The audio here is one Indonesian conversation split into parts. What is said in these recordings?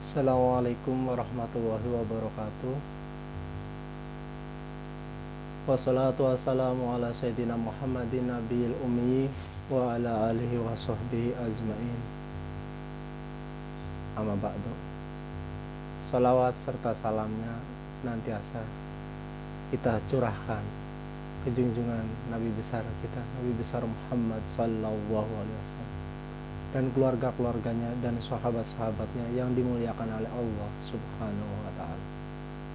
Assalamualaikum warahmatullahi wabarakatuh. Wassalatu wassalamu ala sayyidina Muhammadin nabiyil ummi wa ala alihi wa sahbihi ajmain. Amma ba'du. Salawat serta salamnya senantiasa kita curahkan ke junjungan Nabi besar kita, Nabi besar Muhammad sallallahu alaihi wasallam, dan keluarga-keluarganya dan sahabat-sahabatnya yang dimuliakan oleh Allah subhanahu wa ta'ala.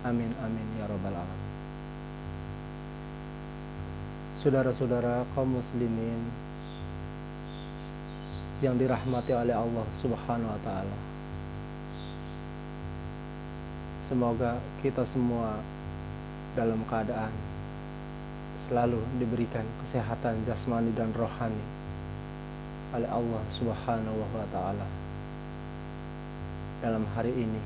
Amin amin ya rabbal alamin. Saudara-saudara kaum muslimin yang dirahmati oleh Allah subhanahu wa ta'ala, semoga kita semua dalam keadaan selalu diberikan kesehatan jasmani dan rohani oleh Allah subhanahu wa ta'ala dalam hari ini.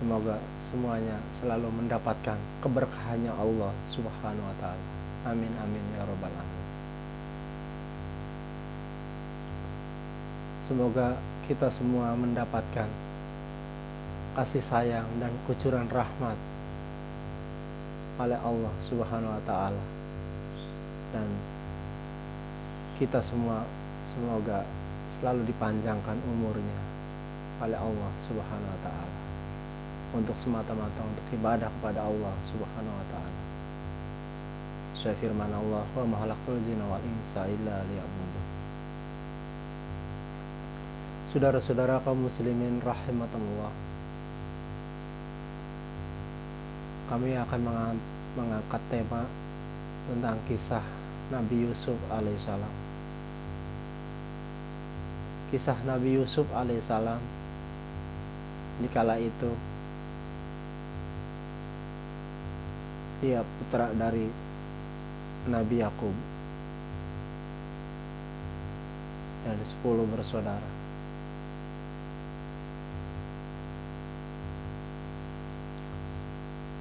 Semoga semuanya selalu mendapatkan keberkahannya Allah subhanahu wa ta'ala. Amin amin ya rabbal alamin. Semoga kita semua mendapatkan kasih sayang dan kucuran rahmat oleh Allah subhanahu wa ta'ala, dan kita semua semoga selalu dipanjangkan umurnya oleh Allah subhanahu wa ta'ala untuk semata-mata untuk ibadah kepada Allah subhanahu wa ta'ala. Sesuai firman Allah, wa ma khalaqtul jinna wal insa illa liya'budun. Saudara-saudara kaum muslimin rahimakumullah, kami akan mengangkat tema tentang kisah Nabi Yusuf alaihissalam. Kisah Nabi Yusuf alaihissalam dikala itu dia putra dari Nabi Yakub dan 10 bersaudara.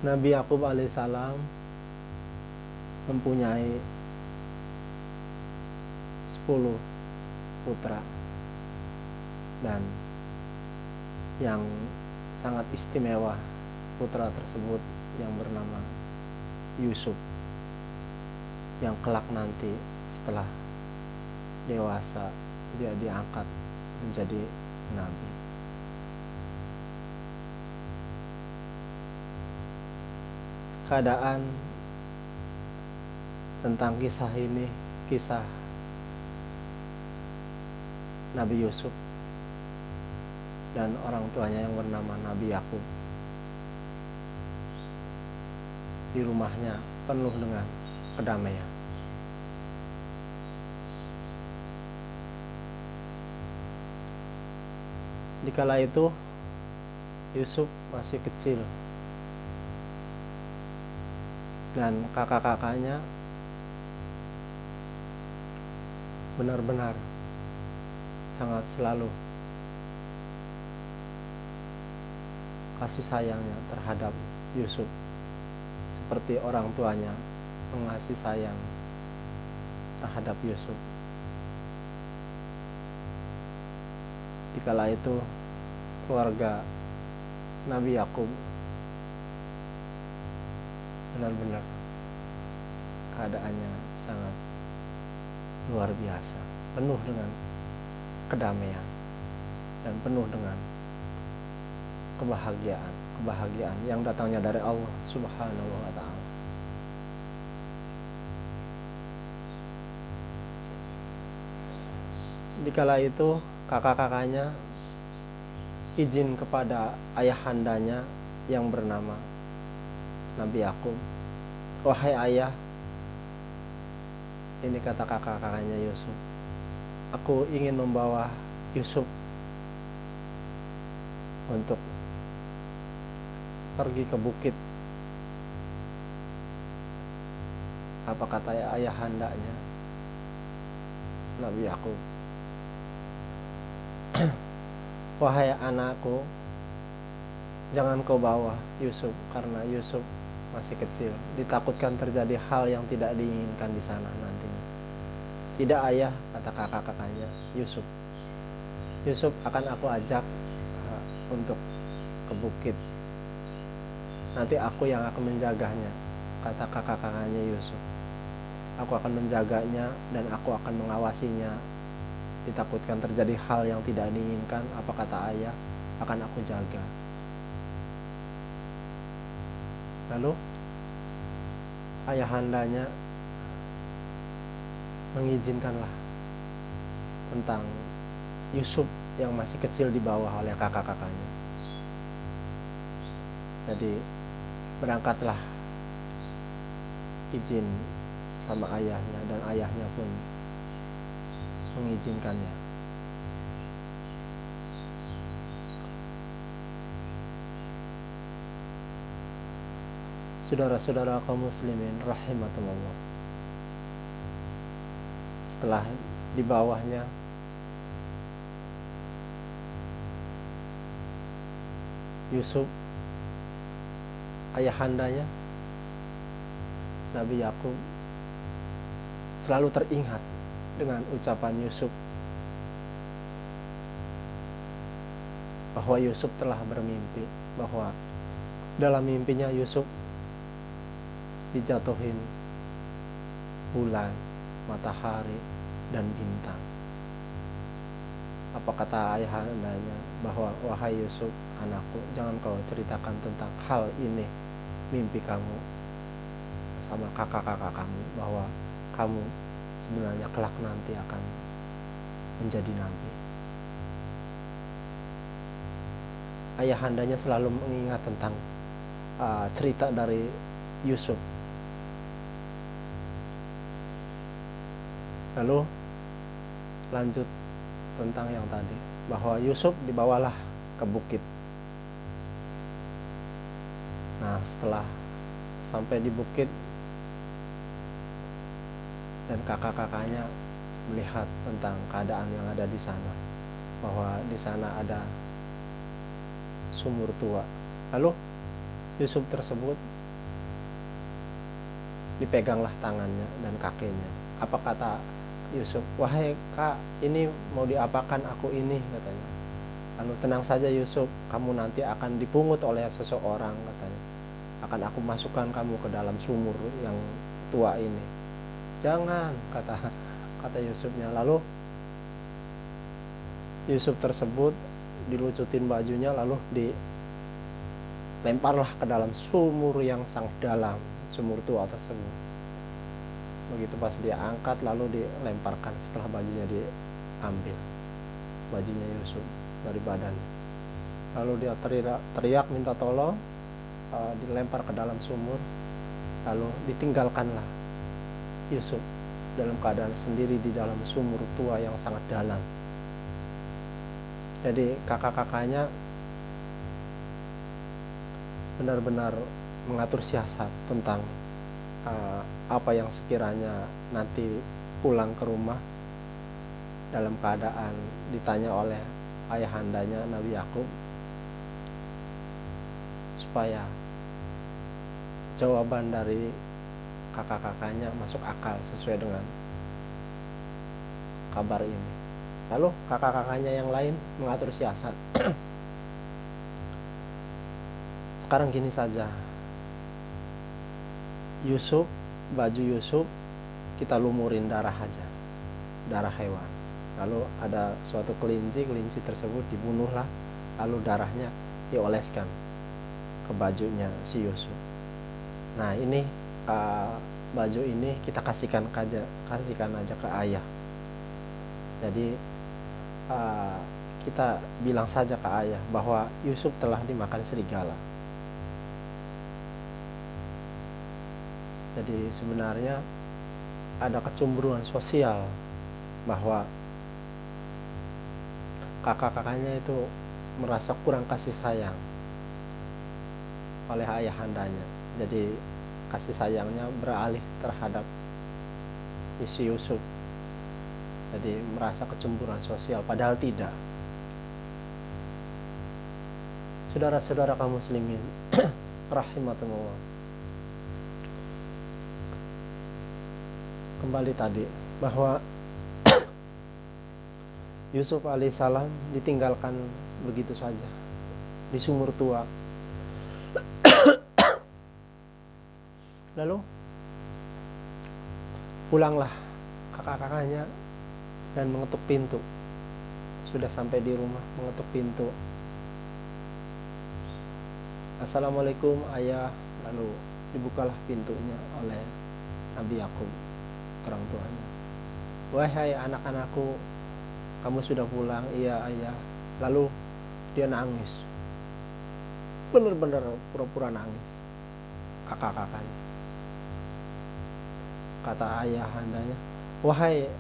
Nabi Yakub alaihissalam mempunyai 10 putra, dan yang sangat istimewa putra tersebut yang bernama Yusuf, yang kelak nanti setelah dewasa dia diangkat menjadi nabi. Keadaan tentang kisah ini, kisah Nabi Yusuf dan orang tuanya yang bernama Nabi Yakub, di rumahnya penuh dengan kedamaian. Dikala itu Yusuf masih kecil dan kakak-kakaknya benar-benar sangat selalu kasih sayangnya terhadap Yusuf, seperti orang tuanya mengasih sayang terhadap Yusuf. Dikala itu keluarga Nabi Yakub benar-benar keadaannya sangat luar biasa, penuh dengan kedamaian dan penuh dengan kebahagiaan yang datangnya dari Allah subhanahu wa ta'ala. Dikala itu kakak-kakaknya izin kepada ayahandanya yang bernama Nabi Yakub, "Wahai ayah," ini kata kakak-kakaknya Yusuf, "aku ingin membawa Yusuf untuk pergi ke bukit." Apa kata ayahandanya Nabi Yakub? "Wahai anakku, jangan kau bawa Yusuf karena Yusuf masih kecil. Ditakutkan terjadi hal yang tidak diinginkan di sana nantinya." "Tidak ayah," kata kakak-kakaknya Yusuf. "Yusuf akan aku ajak untuk ke bukit. Nanti aku yang akan menjaganya, kata kakak-kakaknya Yusuf. Aku akan menjaganya dan aku akan mengawasinya. Ditakutkan terjadi hal yang tidak diinginkan, apa kata ayah, akan aku jaga. Lalu ayahandanya mengizinkanlah tentang Yusuf yang masih kecil dibawa oleh kakak-kakaknya. Jadi berangkatlah izin sama ayahnya, dan ayahnya pun mengizinkannya. Saudara-saudara kaum muslimin rahimakumullah, setelah di bawahnya Yusuf, ayahandanya Nabi Yakub selalu teringat dengan ucapan Yusuf bahwa Yusuf telah bermimpi, bahwa dalam mimpinya Yusuf dijatuhin bulan, matahari, dan bintang. Apa kata ayahandanya? Bahwa wahai Yusuf, anakku, jangan kau ceritakan tentang hal ini, mimpi kamu sama kakak-kakak kamu, bahwa kamu sebenarnya kelak nanti akan menjadi nabi. Ayahandanya selalu mengingat tentang cerita dari Yusuf. Lalu lanjut tentang yang tadi, bahwa Yusuf dibawalah ke bukit. Nah, setelah sampai di bukit dan kakak-kakaknya melihat tentang keadaan yang ada di sana, bahwa di sana ada sumur tua. Lalu Yusuf tersebut dipeganglah tangannya dan kakinya. Apa kata Yusuf? Wahai kak, ini mau diapakan aku ini, katanya. Lalu tenang saja Yusuf, kamu nanti akan dipungut oleh seseorang, katanya. Akan aku masukkan kamu ke dalam sumur yang tua ini. Jangan, kata Yusufnya. Lalu Yusuf tersebut dilucutin bajunya, lalu dilemparlah ke dalam sumur yang sangat dalam, sumur tua tersebut. Begitu pas dia angkat, lalu dilemparkan setelah bajunya diambil, bajunya Yusuf dari badan. Lalu dia teriak minta tolong, dilempar ke dalam sumur. Lalu ditinggalkanlah Yusuf dalam keadaan sendiri di dalam sumur tua yang sangat dalam. Jadi kakak-kakaknya benar-benar mengatur siasat tentang apa yang sekiranya nanti pulang ke rumah dalam keadaan ditanya oleh ayahandanya Nabi Yakub, supaya jawaban dari kakak-kakaknya masuk akal sesuai dengan kabar ini. Lalu kakak-kakaknya yang lain mengatur siasat. Sekarang gini saja, Yusuf, baju Yusuf kita lumurin darah aja, darah hewan. Lalu ada suatu kelinci tersebut dibunuhlah, lalu darahnya dioleskan ke bajunya si Yusuf. Nah, ini baju ini kita kasihkan aja ke ayah. Jadi kita bilang saja ke ayah bahwa Yusuf telah dimakan serigala. Jadi sebenarnya ada kecemburuan sosial, bahwa kakak-kakaknya itu merasa kurang kasih sayang oleh ayahandanya. Jadi kasih sayangnya beralih terhadap si Yusuf. Jadi merasa kecemburuan sosial, padahal tidak. Saudara-saudara kaum muslimin rahimakumullah, kembali tadi bahwa Yusuf alaihissalam ditinggalkan begitu saja di sumur tua. Lalu pulanglah kakak-kakaknya dan mengetuk pintu. Sudah sampai di rumah, mengetuk pintu. Assalamualaikum ayah. Lalu dibukalah pintunya oleh Nabi Yakub, orang tuanya. Wahai anak-anakku, kamu sudah pulang? Iya ayah. Lalu dia nangis, benar-benar pura-pura nangis, kakak-kakaknya. Kata ayahandanya, wahai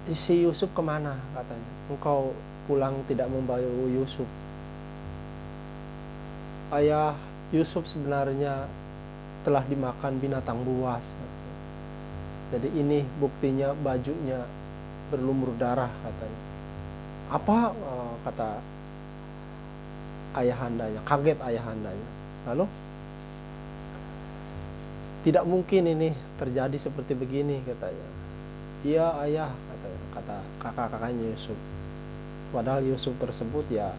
si Yusuf kemana? Katanya, engkau pulang tidak membawa Yusuf. Ayah, Yusuf sebenarnya telah dimakan binatang buas. Jadi ini buktinya bajunya berlumur darah, katanya. Apa? Kata ayahandanya, kaget ayahandanya. Lalu, tidak mungkin ini terjadi seperti begini, katanya. Iya ayah, katanya, kata kakak-kakaknya Yusuf. Padahal Yusuf tersebut ya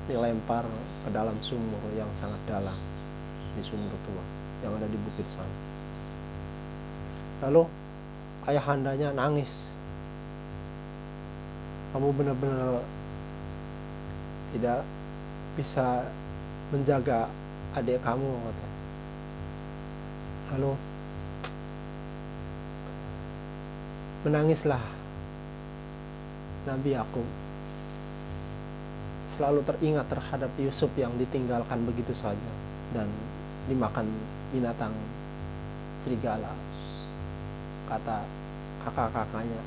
dilempar ke dalam sumur yang sangat dalam, di sumur tua yang ada di bukit sana. Lalu ayahandanya nangis. Kamu benar-benar tidak bisa menjaga adik kamu, katanya. Lalu menangislah Nabi Yakub, selalu teringat terhadap Yusuf yang ditinggalkan begitu saja dan dimakan binatang serigala, kata kakak-kakaknya.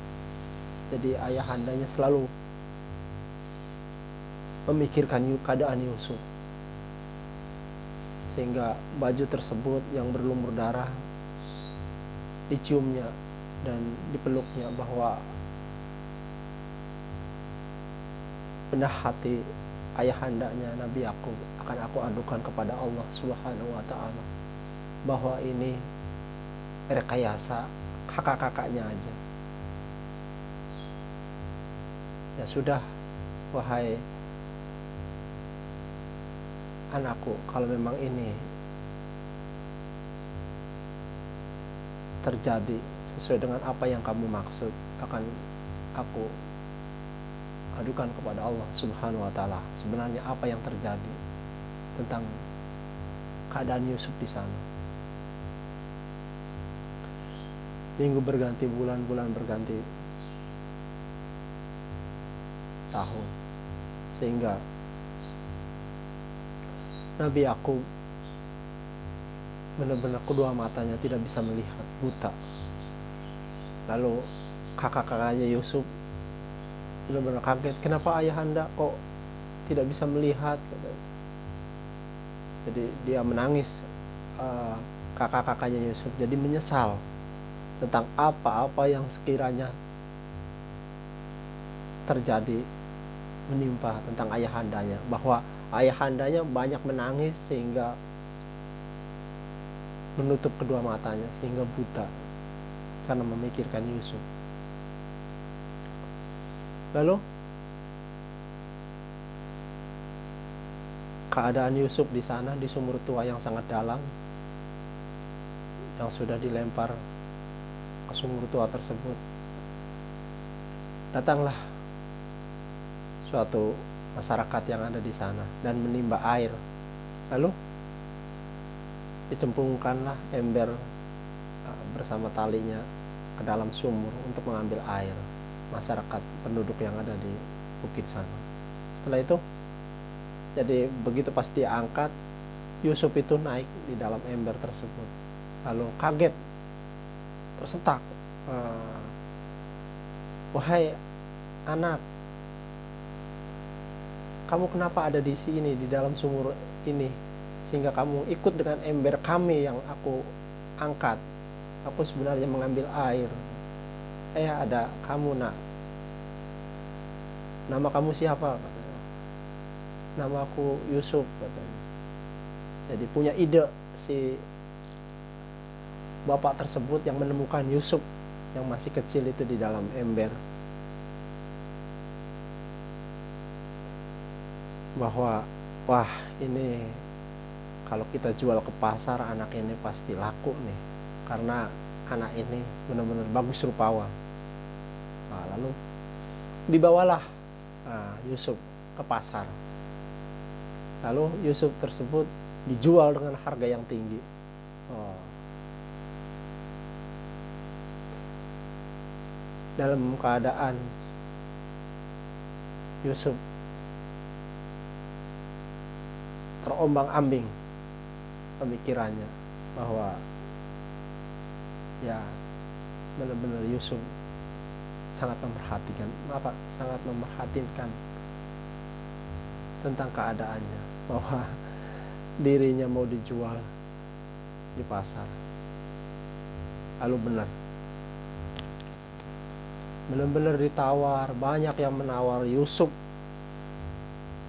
Jadi ayahandanya selalu memikirkan keadaan Yusuf, sehingga baju tersebut yang berlumur darah diciumnya dan dipeluknya, bahwa bedah hati ayahandanya Nabi Yakub akan aku adukan kepada Allah Subhanahu wa ta'ala, bahwa ini rekayasa kakak-kakaknya aja. Ya sudah, wahai anakku, kalau memang ini terjadi sesuai dengan apa yang kamu maksud, akan aku adukan kepada Allah Subhanahu wa ta'ala sebenarnya apa yang terjadi tentang keadaan Yusuf di sana. Minggu berganti bulan, bulan berganti tahun, sehingga Nabi Yakub benar-benar kedua matanya tidak bisa melihat, buta. Lalu kakak-kakaknya Yusuf benar-benar kaget, kenapa ayahanda kok tidak bisa melihat, katanya. Jadi dia menangis, kakak-kakaknya Yusuf, jadi menyesal tentang apa-apa yang sekiranya terjadi menimpa tentang ayahandanya, bahwa ayahandanya banyak menangis sehingga menutup kedua matanya sehingga buta karena memikirkan Yusuf. Lalu keadaan Yusuf di sana, di sumur tua yang sangat dalam, yang sudah dilempar ke sumur tua tersebut, datanglah suatu masyarakat yang ada di sana dan menimba air. Lalu dicemplungkanlah ember bersama talinya ke dalam sumur untuk mengambil air masyarakat penduduk yang ada di bukit sana. Setelah itu, jadi begitu pas diangkat, Yusuf itu naik di dalam ember tersebut. Lalu kaget, tersentak. Wahai anak, kamu kenapa ada di sini, di dalam sumur ini, sehingga kamu ikut dengan ember kami yang aku angkat? Aku sebenarnya mengambil air. Ada kamu, nak. Nama kamu siapa? Katanya. Nama aku Yusuf, katanya. Jadi punya ide si bapak tersebut yang menemukan Yusuf yang masih kecil itu di dalam ember. bahwa wah, ini kalau kita jual ke pasar anak ini pasti laku nih, karena anak ini benar-benar bagus rupawan. Nah, lalu dibawalah Yusuf ke pasar. Lalu Yusuf tersebut dijual dengan harga yang tinggi. Dalam keadaan Yusuf terombang-ambing pemikirannya, bahwa ya benar-benar Yusuf sangat memperhatikan tentang keadaannya, bahwa dirinya mau dijual di pasar. Lalu benar-benar ditawar, banyak yang menawar Yusuf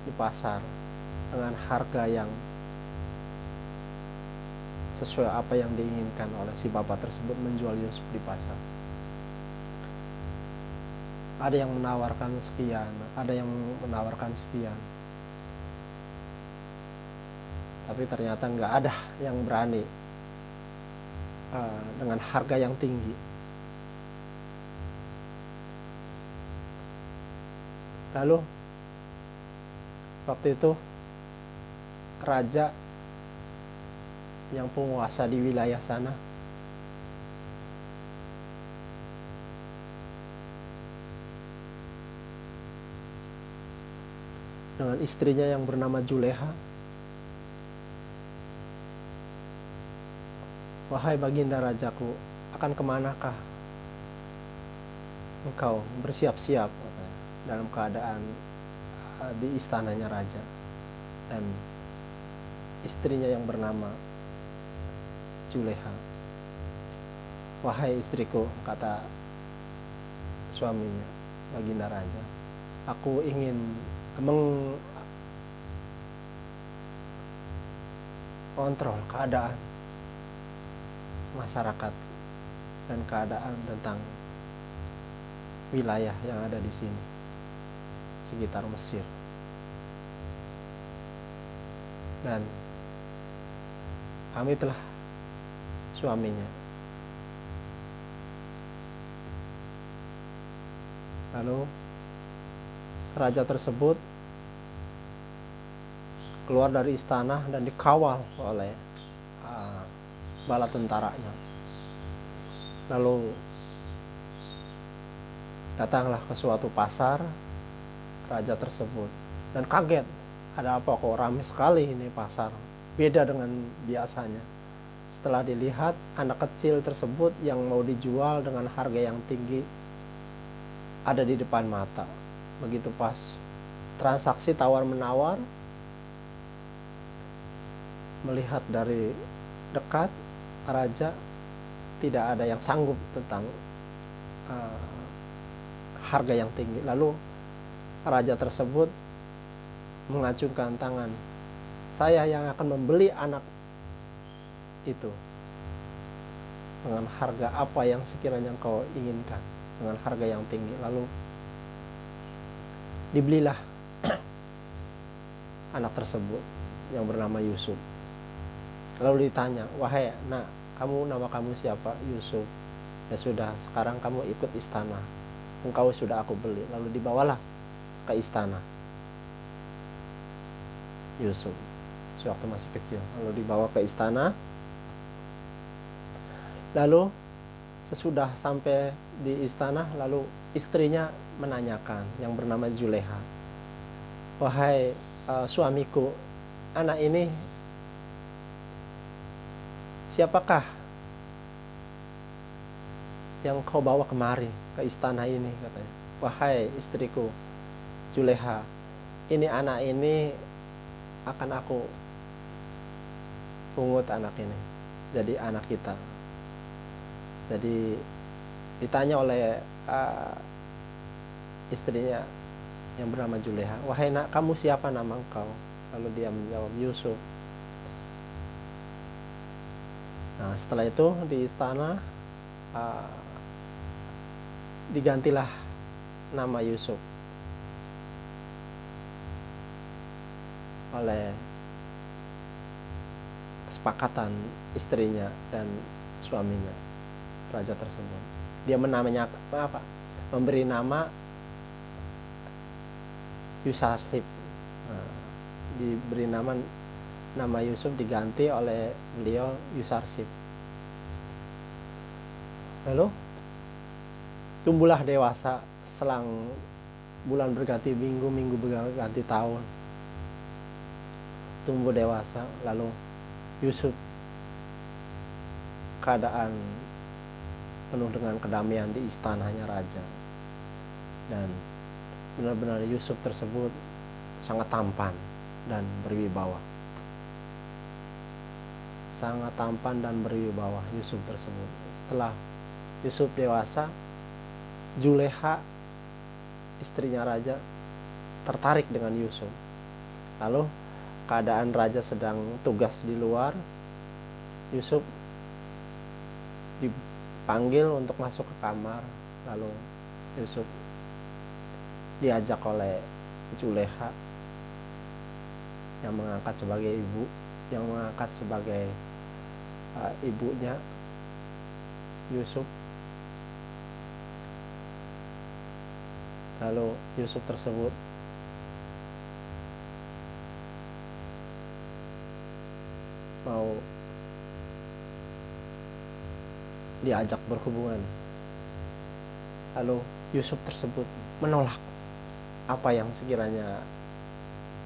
di pasar dengan harga yang sesuai apa yang diinginkan oleh si bapak tersebut menjual Yusuf di pasar. Ada yang menawarkan sekian, ada yang menawarkan sekian, tapi ternyata nggak ada yang berani dengan harga yang tinggi. Lalu waktu itu raja yang penguasa di wilayah sana dengan istrinya yang bernama Juleha, wahai baginda rajaku, akan kemanakah engkau? Bersiap-siap dalam keadaan di istananya raja. Dan istrinya yang bernama Juleha, wahai istriku, kata suaminya, baginda raja, aku ingin mengontrol keadaan masyarakat dan keadaan tentang wilayah yang ada di sini sekitar Mesir. Dan pamitlah suaminya. Lalu raja tersebut keluar dari istana dan dikawal oleh bala tentaranya. Lalu datanglah ke suatu pasar raja tersebut dan kaget, ada apa kok ramai sekali ini pasar, beda dengan biasanya. Setelah dilihat, anak kecil tersebut yang mau dijual dengan harga yang tinggi ada di depan mata. Begitu pas transaksi tawar-menawar, melihat dari dekat, raja tidak ada yang sanggup tentang harga yang tinggi. Lalu raja tersebut mengacungkan tangan, saya yang akan membeli anak itu dengan harga apa yang sekiranya kau inginkan, dengan harga yang tinggi. Lalu dibelilah anak tersebut yang bernama Yusuf. Lalu ditanya, wahai nak, nama kamu siapa? Yusuf. Ya sudah, sekarang kamu ikut istana, engkau sudah aku beli. Lalu dibawalah ke istana Yusuf sewaktu masih kecil. Lalu dibawa ke istana. Lalu sesudah sampai di istana, lalu istrinya menanyakan, yang bernama Juleha, wahai suamiku, anak ini siapakah yang kau bawa kemari ke istana ini? Katanya, wahai istriku Juleha, ini anak ini akan aku pungut, anak ini jadi anak kita. Jadi ditanya oleh istrinya yang bernama Juleha, wahai nak, kamu siapa nama engkau? Lalu dia menjawab, Yusuf. Nah, setelah itu di istana digantilah nama Yusuf. oleh kesepakatan istrinya dan suaminya, raja tersebut. Dia memberi nama Yusarsib. Nah, diberi nama Yusuf diganti oleh beliau Yusarsib. Lalu tumbuhlah dewasa, selang bulan berganti minggu, minggu berganti tahun. Tumbuh dewasa, lalu Yusuf keadaan penuh dengan kedamaian di istananya raja. Dan benar-benar Yusuf tersebut sangat tampan dan berwibawa. Sangat tampan dan berwibawa Yusuf tersebut. Setelah Yusuf dewasa, Zulekha, istrinya raja, tertarik dengan Yusuf. Lalu keadaan raja sedang tugas di luar, Yusuf dipanggil untuk masuk ke kamar. Lalu Yusuf diajak oleh Zulekha yang mengangkat sebagai ibunya Yusuf. Lalu Yusuf tersebut mau diajak berhubungan. Lalu Yusuf tersebut menolak apa yang sekiranya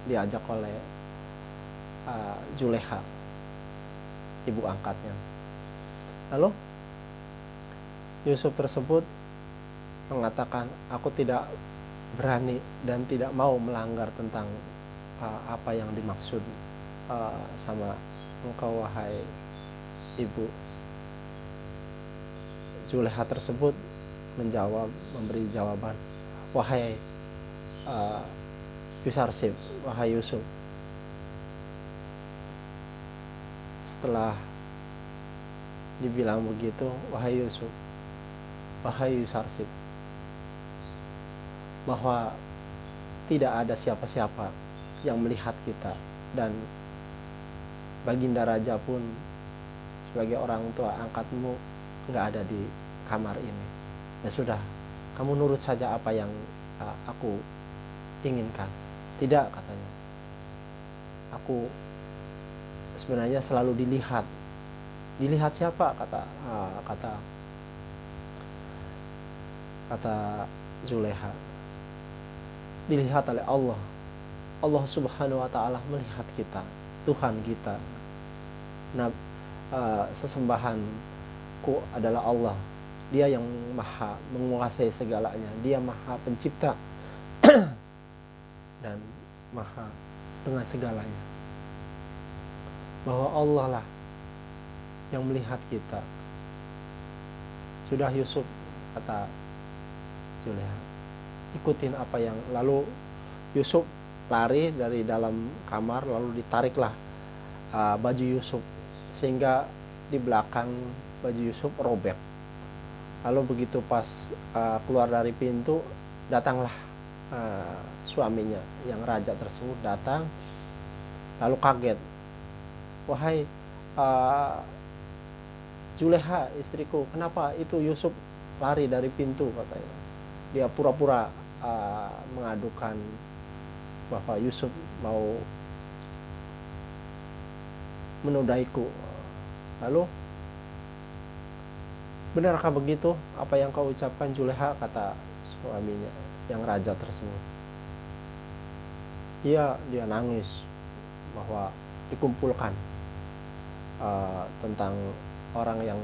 diajak oleh Zulekha, ibu angkatnya. Lalu Yusuf tersebut mengatakan, aku tidak berani dan tidak mau melanggar tentang apa yang dimaksud sama engkau wahai ibu. Zulekha tersebut memberi jawaban, wahai Yusarsib, wahai Yusuf. Setelah dibilang begitu, wahai Yusuf, wahai Yusarsib, bahwa tidak ada siapa-siapa yang melihat kita, dan Baginda Raja pun sebagai orang tua angkatmu nggak ada di kamar ini. Ya sudah, kamu nurut saja apa yang aku inginkan. Tidak, katanya, aku sebenarnya selalu dilihat. Dilihat siapa? Kata Zulekha, dilihat oleh Allah. Allah Subhanahu wa Ta'ala melihat kita, Tuhan kita. Nah, sesembahanku adalah Allah. Dia yang maha menguasai segalanya. Dia maha pencipta dan maha dengan segalanya. Bahwa Allah lah yang melihat kita. Sudah Yusuf, kata Zulekha, ikutin apa yang. Lalu Yusuf lari dari dalam kamar, lalu ditariklah baju Yusuf, sehingga di belakang baju Yusuf robek. Lalu begitu pas keluar dari pintu, datanglah suaminya yang raja tersebut datang, lalu kaget, wahai Zulekha, istriku, kenapa itu Yusuf lari dari pintu, katanya. Dia pura-pura mengadukan bahwa Yusuf mau menodaiku. Lalu, benarkah begitu apa yang kau ucapkan, Zulekha, kata suaminya yang raja tersebut. Dia nangis bahwa dikumpulkan tentang orang yang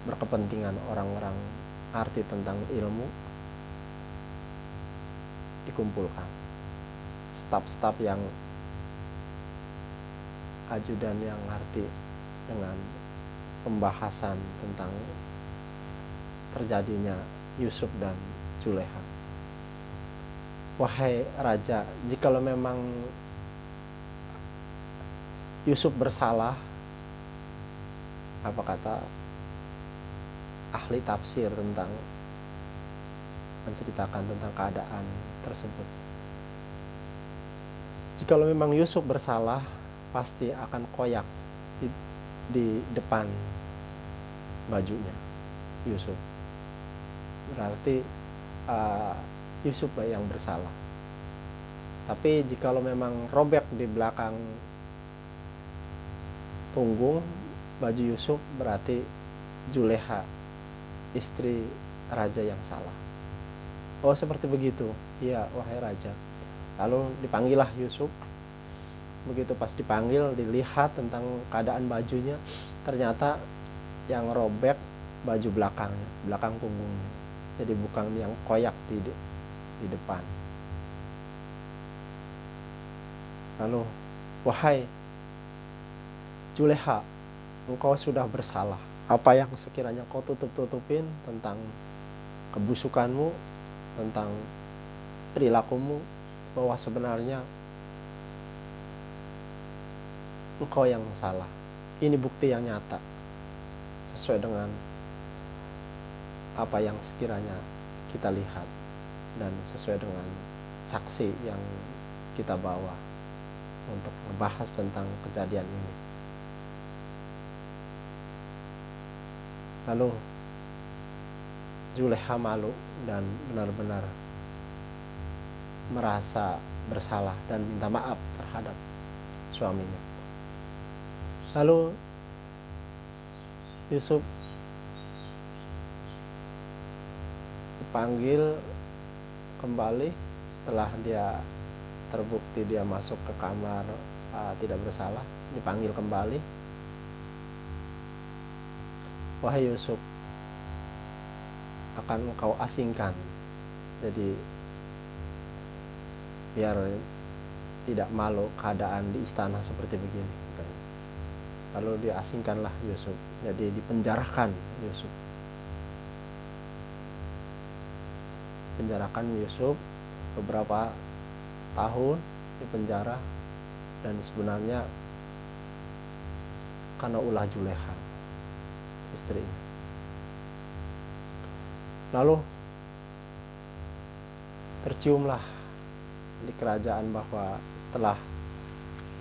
berkepentingan, orang-orang arti tentang ilmu, dikumpulkan. Staf-staf yang ajudan yang ngerti dengan pembahasan tentang terjadinya Yusuf dan Zulekha. Wahai raja, jikalau memang Yusuf bersalah, apa kata ahli tafsir tentang menceritakan tentang keadaan tersebut, Jikalau memang Yusuf bersalah, pasti akan koyak di depan bajunya Yusuf. Berarti Yusuf yang bersalah. Tapi jikalau memang robek di belakang punggung baju Yusuf, berarti Juleha, istri raja, yang salah. Oh, seperti begitu. Iya, wahai raja. Lalu dipanggillah Yusuf. Begitu pas dipanggil, dilihat tentang keadaan bajunya, ternyata yang robek baju belakangnya, belakang punggungnya. Jadi bukan yang koyak di depan. Lalu, wahai Juleha, engkau sudah bersalah. Apa yang sekiranya kau tutup-tutupin tentang kebusukanmu, tentang perilakumu, bahwa sebenarnya engkau yang salah. Ini bukti yang nyata, sesuai dengan apa yang sekiranya kita lihat dan sesuai dengan saksi yang kita bawa untuk membahas tentang kejadian ini. Lalu Juleha malu dan benar-benar merasa bersalah dan minta maaf terhadap suaminya. Lalu Yusuf dipanggil kembali setelah dia terbukti dia masuk ke kamar tidak bersalah, dipanggil kembali. Wahai Yusuf, akan engkau asingkan, jadi biar tidak malu keadaan di istana seperti begini. Lalu diasingkanlah Yusuf, jadi dipenjarakan Yusuf. Penjarakan Yusuf beberapa tahun di penjara, dan sebenarnya karena ulah Juleha, istrinya. Lalu terciumlah di kerajaan bahwa telah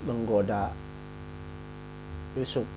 menggoda Yusuf